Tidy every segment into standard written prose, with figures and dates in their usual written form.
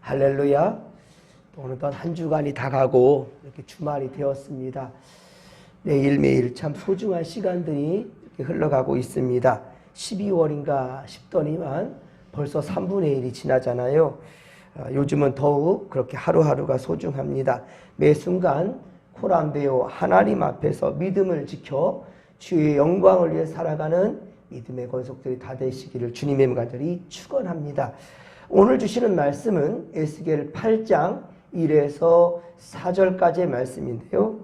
할렐루야. 어느덧 한 주간이 다 가고 이렇게 주말이 되었습니다. 매일매일 참 소중한 시간들이 이렇게 흘러가고 있습니다. 12월인가 싶더니만 벌써 3분의 1이 지나잖아요. 요즘은 더욱 그렇게 하루하루가 소중합니다. 매 순간 코란데오 하나님 앞에서 믿음을 지켜 주의 영광을 위해 살아가는 믿음의 권속들이 다 되시기를 주님의 간절히 축원합니다. 오늘 주시는 말씀은 에스겔 8장 1에서 4절까지의 말씀인데요.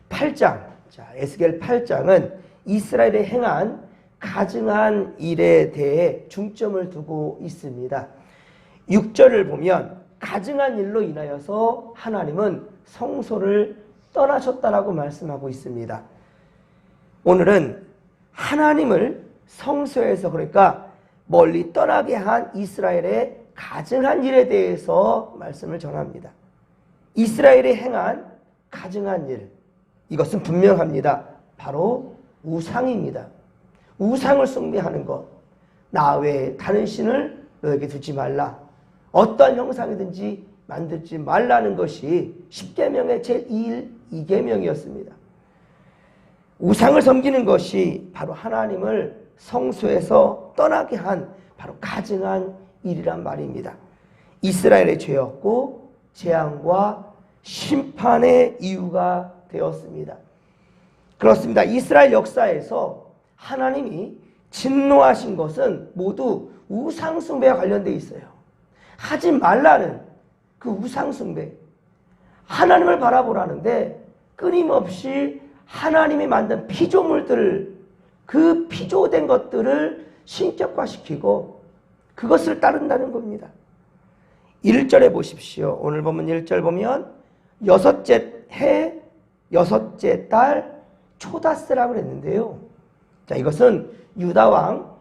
8장, 에스겔 8장은 이스라엘에 행한 가증한 일에 대해 중점을 두고 있습니다. 6절을 보면 가증한 일로 인하여서 하나님은 성소를 떠나셨다라고 말씀하고 있습니다. 오늘은 하나님을 성소에서, 그러니까 멀리 떠나게 한 이스라엘의 가증한 일에 대해서 말씀을 전합니다. 이스라엘이 행한 가증한 일, 이것은 분명합니다. 바로 우상입니다. 우상을 숭배하는 것. 나 외에 다른 신을 너에게 두지 말라. 어떠한 형상이든지 만들지 말라는 것이 10계명의 제1, 2계명이었습니다. 우상을 섬기는 것이 바로 하나님을 성소에서 떠나게 한 바로 가증한 일이란 말입니다. 이스라엘의 죄였고 재앙과 심판의 이유가 되었습니다. 그렇습니다. 이스라엘 역사에서 하나님이 진노하신 것은 모두 우상숭배와 관련되어 있어요. 하지 말라는 그 우상숭배. 하나님을 바라보라는데 끊임없이 하나님이 만든 피조물들을, 그 피조된 것들을 신격화시키고 그것을 따른다는 겁니다. 1절에 보십시오. 오늘 보면 1절 보면 여섯째 해, 여섯째 달 초다스라고 그랬는데요. 자, 이것은 유다왕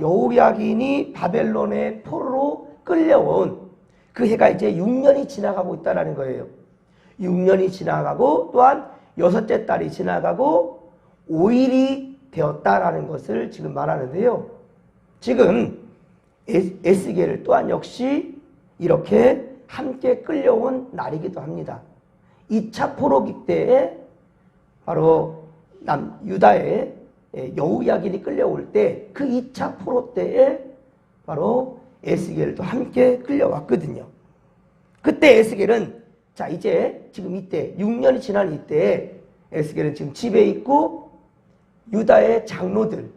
여호야긴이 바벨론의 포로로 끌려온 그 해가 이제 6년이 지나가고 있다는 거예요. 6년이 지나가고 또한 여섯째 달이 지나가고 5일이 되었다라는 것을 지금 말하는데요. 지금 에스겔을 또한 역시 이렇게 함께 끌려온 날이기도 합니다. 2차 포로기 때에 바로 유다의 여호야긴이 끌려올 때 그 2차 포로 때에 바로 에스겔도 함께 끌려왔거든요. 그때 에스겔은 자 이제 지금 이때 6년이 지난 이때 에스겔은 지금 집에 있고 유다의 장로들,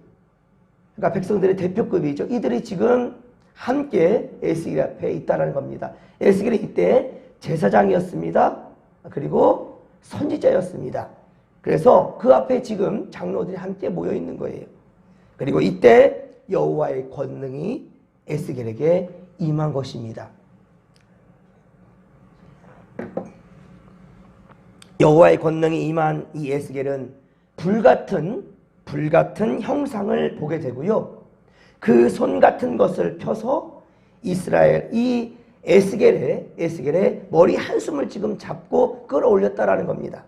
그러니까 백성들의 대표급이죠. 이들이 지금 함께 에스겔 앞에 있다는 겁니다. 에스겔이 이때 제사장이었습니다. 그리고 선지자였습니다. 그래서 그 앞에 지금 장로들이 함께 모여 있는 거예요. 그리고 이때 여호와의 권능이 에스겔에게 임한 것입니다. 여호와의 권능이 임한 이 에스겔은 불같은 형상을 보게 되고요. 그 손 같은 것을 펴서 이 에스겔의 머리 한숨을 지금 잡고 끌어올렸다라는 겁니다.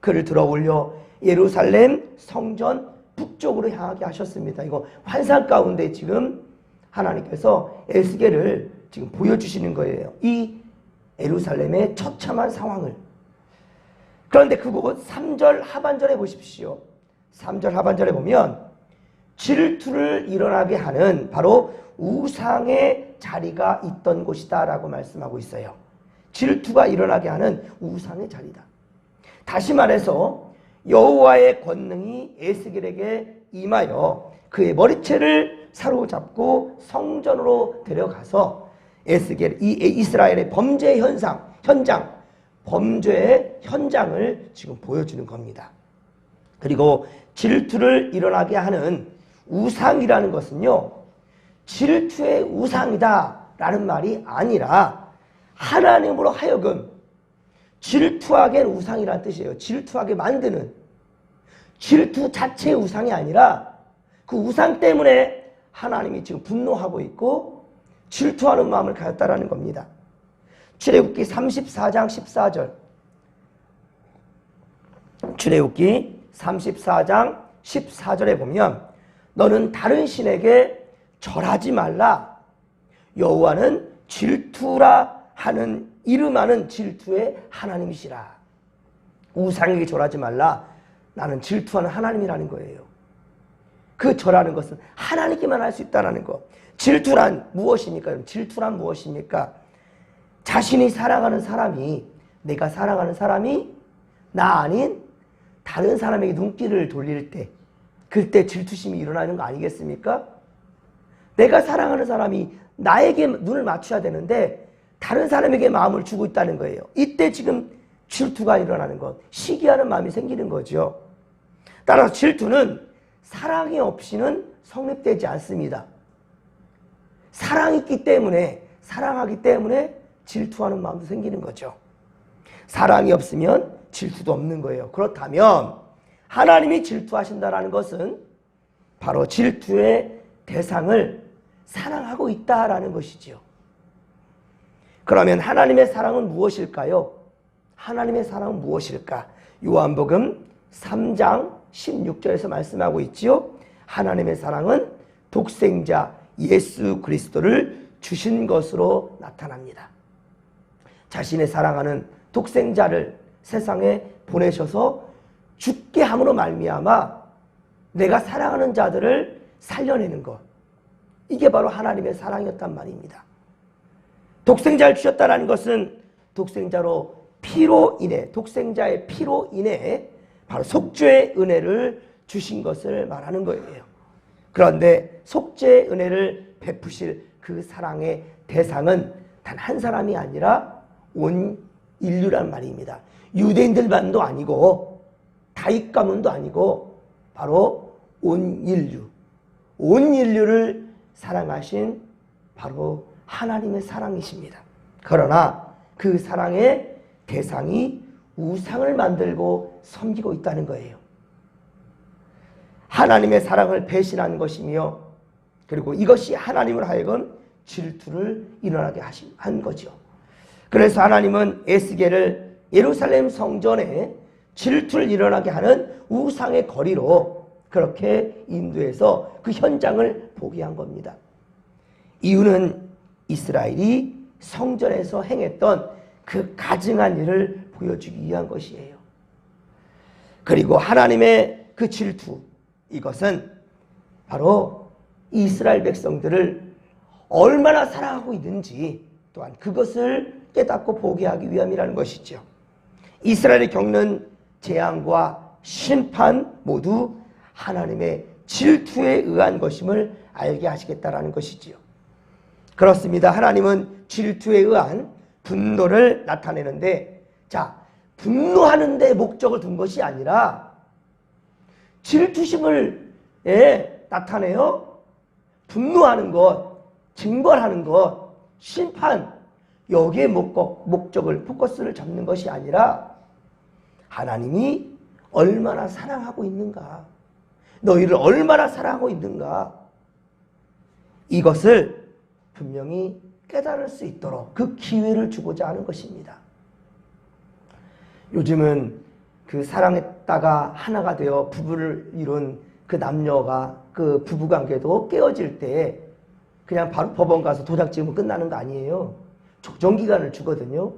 그를 들어 올려 예루살렘 성전 북쪽으로 향하게 하셨습니다. 이거 환상 가운데 지금 하나님께서 에스겔을 지금 보여주시는 거예요. 이 예루살렘의 처참한 상황을. 그런데 그곳 3절 하반절에 보십시오. 3절 하반절에 보면 질투를 일어나게 하는 바로 우상의 자리가 있던 곳이다 라고 말씀하고 있어요. 질투가 일어나게 하는 우상의 자리다. 다시 말해서 여호와의 권능이 에스겔에게 임하여 그의 머리채를 사로잡고 성전으로 데려가서 이스라엘의 범죄의 범죄의 현장을 지금 보여주는 겁니다. 그리고 질투를 일어나게 하는 우상이라는 것은요, 질투의 우상이다 라는 말이 아니라 하나님으로 하여금 질투하게 우상이라는 뜻이에요. 질투하게 만드는, 질투 자체의 우상이 아니라 그 우상 때문에 하나님이 지금 분노하고 있고 질투하는 마음을 가졌다라는 겁니다. 출애굽기 34장 14절. 출애굽기 34장 14절에 보면 너는 다른 신에게 절하지 말라. 여호와는 질투라 하는 이름하는 질투의 하나님이시라. 우상에게 절하지 말라. 나는 질투하는 하나님이라는 거예요. 그 절하는 것은 하나님께만 할 수 있다는 거. 질투란 무엇입니까? 질투란 무엇입니까? 자신이 사랑하는 사람이, 내가 사랑하는 사람이 나 아닌 다른 사람에게 눈길을 돌릴 때, 그때 질투심이 일어나는 거 아니겠습니까? 내가 사랑하는 사람이 나에게 눈을 맞춰야 되는데 다른 사람에게 마음을 주고 있다는 거예요. 이때 지금 질투가 일어나는 것, 시기하는 마음이 생기는 거죠. 따라서 질투는 사랑이 없이는 성립되지 않습니다. 사랑이 있기 때문에, 사랑하기 때문에 질투하는 마음도 생기는 거죠. 사랑이 없으면 질투도 없는 거예요. 그렇다면 하나님이 질투하신다는 것은 바로 질투의 대상을 사랑하고 있다라는 것이지요. 그러면 하나님의 사랑은 무엇일까요? 하나님의 사랑은 무엇일까? 요한복음 3장 16절에서 말씀하고 있지요. 하나님의 사랑은 독생자 예수 그리스도를 주신 것으로 나타납니다. 자신의 사랑하는 독생자를 세상에 보내셔서 죽게 함으로 말미암아 내가 사랑하는 자들을 살려내는 것, 이게 바로 하나님의 사랑이었단 말입니다. 독생자를 주셨다는 것은 독생자로 피로 인해, 독생자의 피로 인해 바로 속죄의 은혜를 주신 것을 말하는 거예요. 그런데 속죄의 은혜를 베푸실 그 사랑의 대상은 단 한 사람이 아니라 온 인류란 말입니다. 유대인들만도 아니고 다윗 가문도 아니고 바로 온 인류, 온 인류를 사랑하신 바로 하나님의 사랑이십니다. 그러나 그 사랑의 대상이 우상을 만들고 섬기고 있다는 거예요. 하나님의 사랑을 배신한 것이며, 그리고 이것이 하나님을 하여금 질투를 일어나게 한 거죠. 그래서 하나님은 에스겔을 예루살렘 성전에 질투를 일어나게 하는 우상의 거리로 그렇게 인도해서 그 현장을 보게 한 겁니다. 이유는 이스라엘이 성전에서 행했던 그 가증한 일을 보여주기 위한 것이에요. 그리고 하나님의 그 질투, 이것은 바로 이스라엘 백성들을 얼마나 사랑하고 있는지 또한 그것을 깨닫고 보게 하기 위함이라는 것이죠. 이스라엘이 겪는 재앙과 심판 모두 하나님의 질투에 의한 것임을 알게 하시겠다라는 것이지요. 그렇습니다. 하나님은 질투에 의한 분노를 나타내는데, 자, 분노하는 데 목적을 둔 것이 아니라 질투심을 나타내요. 분노하는 것, 징벌하는 것, 심판, 여기에 목적을, 포커스를 잡는 것이 아니라 하나님이 얼마나 사랑하고 있는가, 너희를 얼마나 사랑하고 있는가, 이것을 분명히 깨달을 수 있도록 그 기회를 주고자 하는 것입니다. 요즘은 그 사랑했다가 하나가 되어 부부를 이룬 그 남녀가 그 부부관계도 깨어질 때 그냥 바로 법원 가서 도장 찍으면 끝나는 거 아니에요. 조정기간을 주거든요.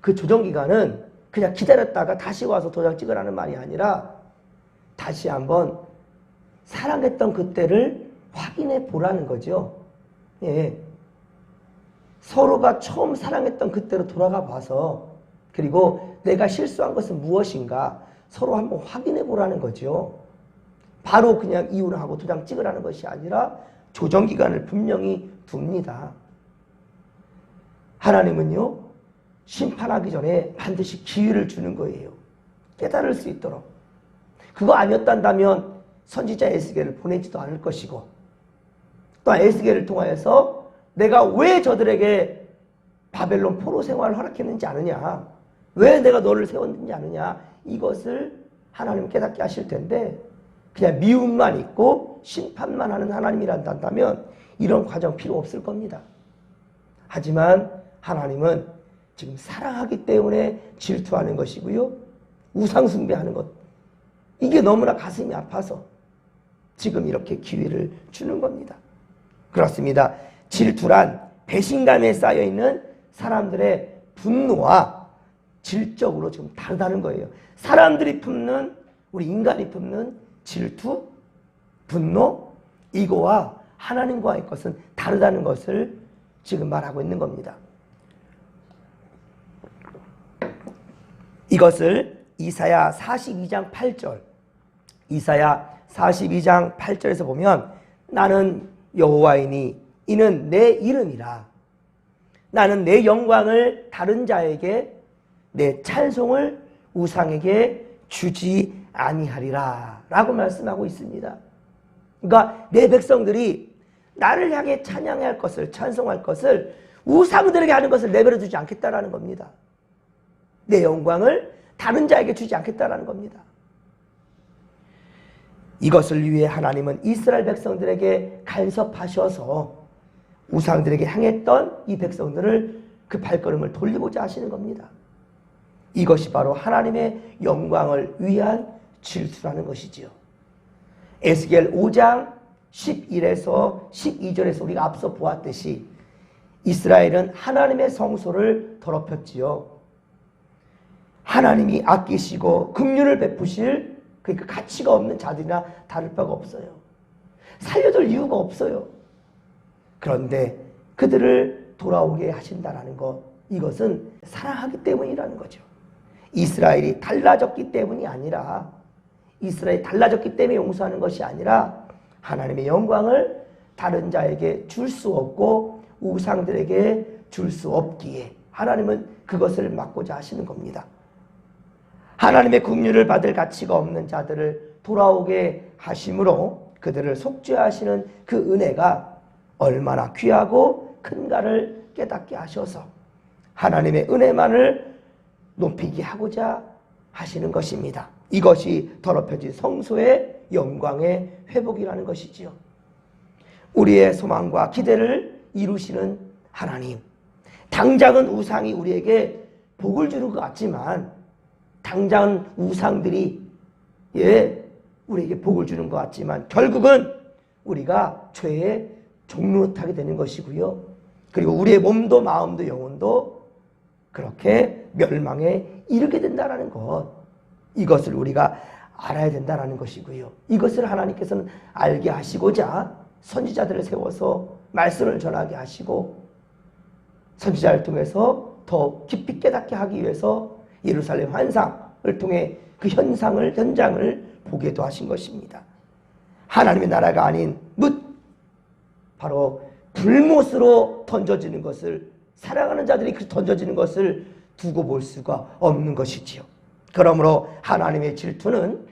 그 조정기간은 그냥 기다렸다가 다시 와서 도장 찍으라는 말이 아니라 다시 한번 사랑했던 그때를 확인해 보라는 거죠. 예. 서로가 처음 사랑했던 그때로 돌아가 봐서, 그리고 내가 실수한 것은 무엇인가 서로 한번 확인해 보라는 거죠. 바로 그냥 이혼하고 도장 찍으라는 것이 아니라 조정기간을 분명히 둡니다. 하나님은요, 심판하기 전에 반드시 기회를 주는 거예요. 깨달을 수 있도록. 그거 아니었단다면 선지자 에스겔을 보내지도 않을 것이고, 또한 에스겔을 통하여서 내가 왜 저들에게 바벨론 포로 생활을 허락했는지 아느냐, 왜 내가 너를 세웠는지 아느냐, 이것을 하나님 깨닫게 하실 텐데, 그냥 미움만 있고 심판만 하는 하나님이란다면 이런 과정 필요 없을 겁니다. 하지만 하나님은 지금 사랑하기 때문에 질투하는 것이고요, 우상 숭배하는 것, 이게 너무나 가슴이 아파서 지금 이렇게 기회를 주는 겁니다. 그렇습니다. 질투란 배신감에 쌓여있는 사람들의 분노와 질적으로 지금 다르다는 거예요. 사람들이 품는, 우리 인간이 품는 질투, 분노, 이거와 하나님과의 것은 다르다는 것을 지금 말하고 있는 겁니다. 이것을 이사야 42장 8절, 이사야 42장 8절에서 보면 나는 여호와이니 이는 내 이름이라. 나는 내 영광을 다른 자에게, 내 찬송을 우상에게 주지 아니하리라 라고 말씀하고 있습니다. 그러니까 내 백성들이 나를 향해 찬양할 것을, 찬송할 것을 우상들에게 하는 것을 내버려 두지 않겠다라는 겁니다. 내 영광을 다른 자에게 주지 않겠다라는 겁니다. 이것을 위해 하나님은 이스라엘 백성들에게 간섭하셔서 우상들에게 향했던 이 백성들을 그 발걸음을 돌리고자 하시는 겁니다. 이것이 바로 하나님의 영광을 위한 질투라는 것이지요. 에스겔 5장 11에서 12절에서 우리가 앞서 보았듯이 이스라엘은 하나님의 성소를 더럽혔지요. 하나님이 아끼시고 긍휼을 베푸실, 그러니까 가치가 없는 자들이나 다를 바가 없어요. 살려둘 이유가 없어요. 그런데 그들을 돌아오게 하신다는 것, 이것은 사랑하기 때문이라는 거죠. 이스라엘이 달라졌기 때문이 아니라, 이스라엘이 달라졌기 때문에 용서하는 것이 아니라 하나님의 영광을 다른 자에게 줄 수 없고 우상들에게 줄 수 없기에 하나님은 그것을 막고자 하시는 겁니다. 하나님의 긍휼을 받을 가치가 없는 자들을 돌아오게 하심으로 그들을 속죄하시는 그 은혜가 얼마나 귀하고 큰가를 깨닫게 하셔서 하나님의 은혜만을 높이게 하고자 하시는 것입니다. 이것이 더럽혀진 성소의 영광의 회복이라는 것이지요. 우리의 소망과 기대를 이루시는 하나님, 당장은 우상이 우리에게 복을 주는 것 같지만, 당장은 우상들이 우리에게 복을 주는 것 같지만 결국은 우리가 죄의 종노릇하게 되는 것이고요. 그리고 우리의 몸도 마음도 영혼도 그렇게 멸망에 이르게 된다는 것, 이것을 우리가 알아야 된다는 것이고요. 이것을 하나님께서는 알게 하시고자 선지자들을 세워서 말씀을 전하게 하시고 선지자를 통해서 더 깊이 깨닫게 하기 위해서 예루살렘 환상을 통해 그 현장을 보게도 하신 것입니다. 하나님의 나라가 아닌 바로 불못으로 던져지는 것을, 사랑하는 자들이 그 던져지는 것을 두고 볼 수가 없는 것이지요. 그러므로 하나님의 질투는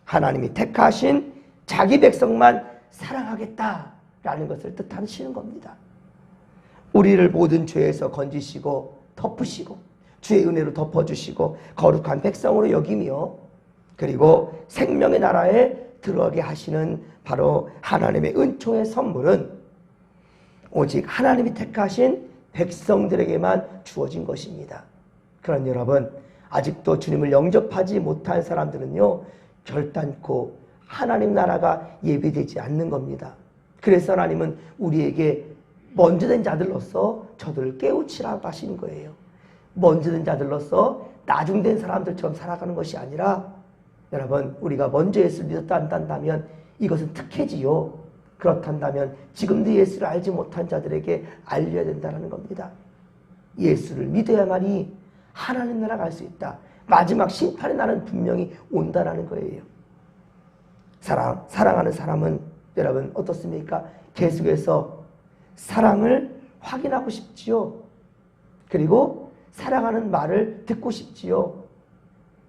하나님이 택하신 자기 백성만 사랑하겠다라는 것을 뜻하시는 겁니다. 우리를 모든 죄에서 건지시고 덮으시고 주의 은혜로 덮어주시고 거룩한 백성으로 여기며 그리고 생명의 나라에 들어가게 하시는 바로 하나님의 은총의 선물은 오직 하나님이 택하신 백성들에게만 주어진 것입니다. 그런 여러분, 아직도 주님을 영접하지 못한 사람들은요, 결단코 하나님 나라가 예비되지 않는 겁니다. 그래서 하나님은 우리에게 먼저 된 자들로서 저들을 깨우치라고 하시는 거예요. 먼저 된 자들로서 나중된 사람들처럼 살아가는 것이 아니라, 여러분, 우리가 먼저 예수를 믿었다 한다면 이것은 특혜지요. 그렇단다면 지금도 예수를 알지 못한 자들에게 알려야 된다는 겁니다. 예수를 믿어야만이 하나님 나라 갈 수 있다. 마지막 심판의 날은 분명히 온다라는 거예요. 사랑하는 사람은 여러분 어떻습니까? 계속해서 사랑을 확인하고 싶지요. 그리고 사랑하는 말을 듣고 싶지요.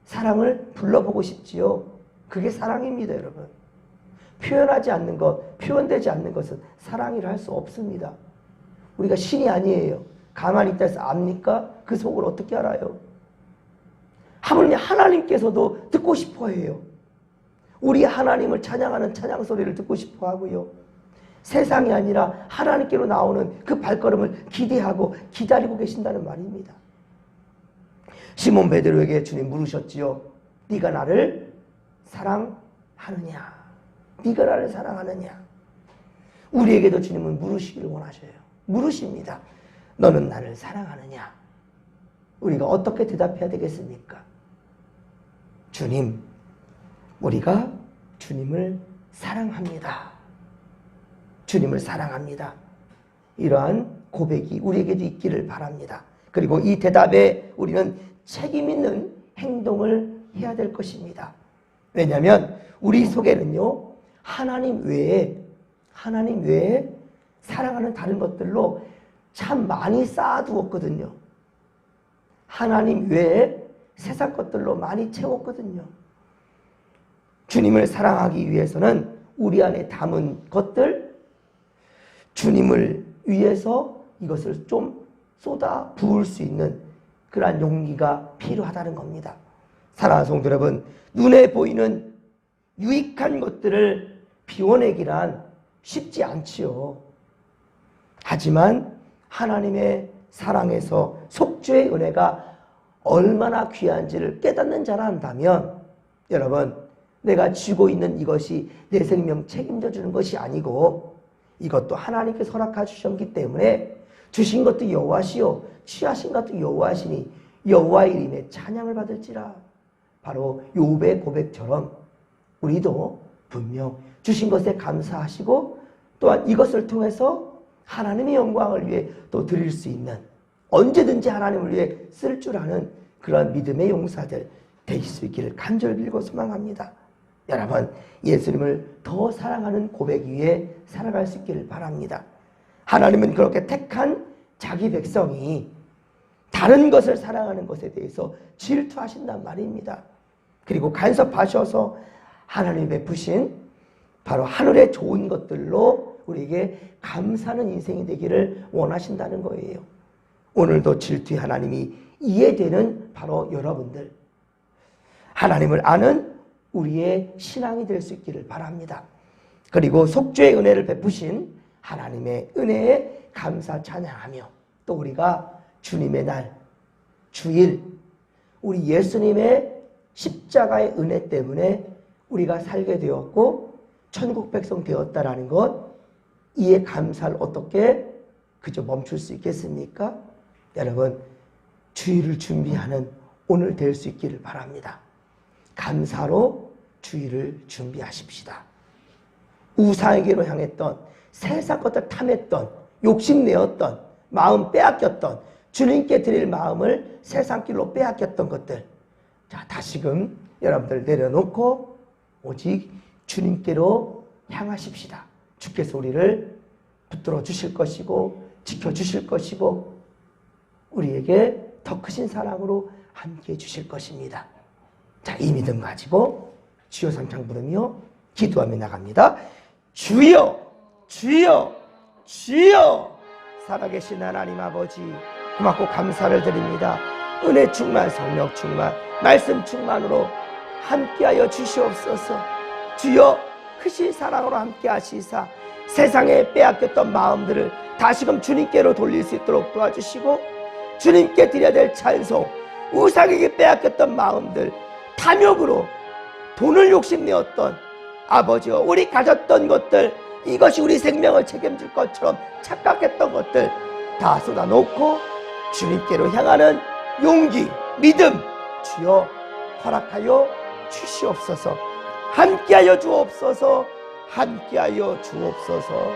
사랑을 불러보고 싶지요. 그게 사랑입니다, 여러분. 표현하지 않는 것, 표현되지 않는 것은 사랑이라 할 수 없습니다. 우리가 신이 아니에요. 가만히 있다 해서 압니까? 그 속을 어떻게 알아요? 하물며 하나님께서도 듣고 싶어 해요. 우리 하나님을 찬양하는 찬양 소리를 듣고 싶어 하고요. 세상이 아니라 하나님께로 나오는 그 발걸음을 기대하고 기다리고 계신다는 말입니다. 시몬 베드로에게 주님 물으셨지요. 네가 나를 사랑하느냐? 네가 나를 사랑하느냐? 우리에게도 주님은 물으시기를 원하셔요. 물으십니다. 너는 나를 사랑하느냐? 우리가 어떻게 대답해야 되겠습니까? 주님, 우리가 주님을 사랑합니다. 주님을 사랑합니다. 이러한 고백이 우리에게도 있기를 바랍니다. 그리고 이 대답에 우리는 책임 있는 행동을 해야 될 것입니다. 왜냐하면 우리 속에는요, 하나님 외에 사랑하는 다른 것들로 참 많이 쌓아두었거든요. 하나님 외에 세상 것들로 많이 채웠거든요. 주님을 사랑하기 위해서는 우리 안에 담은 것들, 주님을 위해서 이것을 좀 쏟아 부을 수 있는 그러한 용기가 필요하다는 겁니다. 사랑하는 성도 여러분, 눈에 보이는 유익한 것들을 비워내기란 쉽지 않지요. 하지만 하나님의 사랑에서 속죄의 은혜가 얼마나 귀한지를 깨닫는 자라 한다면, 여러분, 내가 쥐고 있는 이것이 내 생명 책임져 주는 것이 아니고 이것도 하나님께서 허락하 주셨기 때문에 주신 것도 여호와시요 취하신 것도 여호와시니 여호와의 이름에 찬양을 받을지라. 바로 욥의 고백처럼 우리도 분명 주신 것에 감사하시고 또한 이것을 통해서 하나님의 영광을 위해 또 드릴 수 있는, 언제든지 하나님을 위해 쓸 줄 아는 그런 믿음의 용사들 되실 수 있기를 간절히 빌고 소망합니다. 여러분, 예수님을 더 사랑하는 고백 위에 살아갈 수 있기를 바랍니다. 하나님은 그렇게 택한 자기 백성이 다른 것을 사랑하는 것에 대해서 질투하신단 말입니다. 그리고 간섭하셔서 하나님이 베푸신 바로 하늘의 좋은 것들로 우리에게 감사하는 인생이 되기를 원하신다는 거예요. 오늘도 질투의 하나님이 이해되는 바로 여러분들, 하나님을 아는 우리의 신앙이 될 수 있기를 바랍니다. 그리고 속죄의 은혜를 베푸신 하나님의 은혜에 감사 찬양하며 또 우리가 주님의 날, 주일, 우리 예수님의 십자가의 은혜 때문에 우리가 살게 되었고 천국 백성 되었다라는 것, 이에 감사를 어떻게 그저 멈출 수 있겠습니까? 여러분, 주일을 준비하는 오늘 될 수 있기를 바랍니다. 감사로 주일을 준비하십시다. 우상에게로 향했던, 세상 것들 탐했던, 욕심내었던, 마음 빼앗겼던, 주님께 드릴 마음을 세상 길로 빼앗겼던 것들, 자, 다시금 여러분들 내려놓고 오직 주님께로 향하십시다. 주께서 우리를 붙들어 주실 것이고 지켜주실 것이고 우리에게 더 크신 사랑으로 함께해 주실 것입니다. 자, 이 믿음 가지고 주여 삼창 부르며 기도하며 나갑니다. 주여, 주여, 주여. 살아계신 하나님 아버지, 고맙고 감사를 드립니다. 은혜 충만, 성령 충만, 말씀 충만으로 함께하여 주시옵소서. 주여, 크신 사랑으로 함께하시사 세상에 빼앗겼던 마음들을 다시금 주님께로 돌릴 수 있도록 도와주시고, 주님께 드려야 될 찬송, 우상에게 빼앗겼던 마음들, 탐욕으로 돈을 욕심내었던 아버지와 우리 가졌던 것들, 이것이 우리 생명을 책임질 것처럼 착각했던 것들 다 쏟아놓고 주님께로 향하는 용기, 믿음 주여 허락하여 주시옵소서. 함께하여 주옵소서. 함께하여 주옵소서.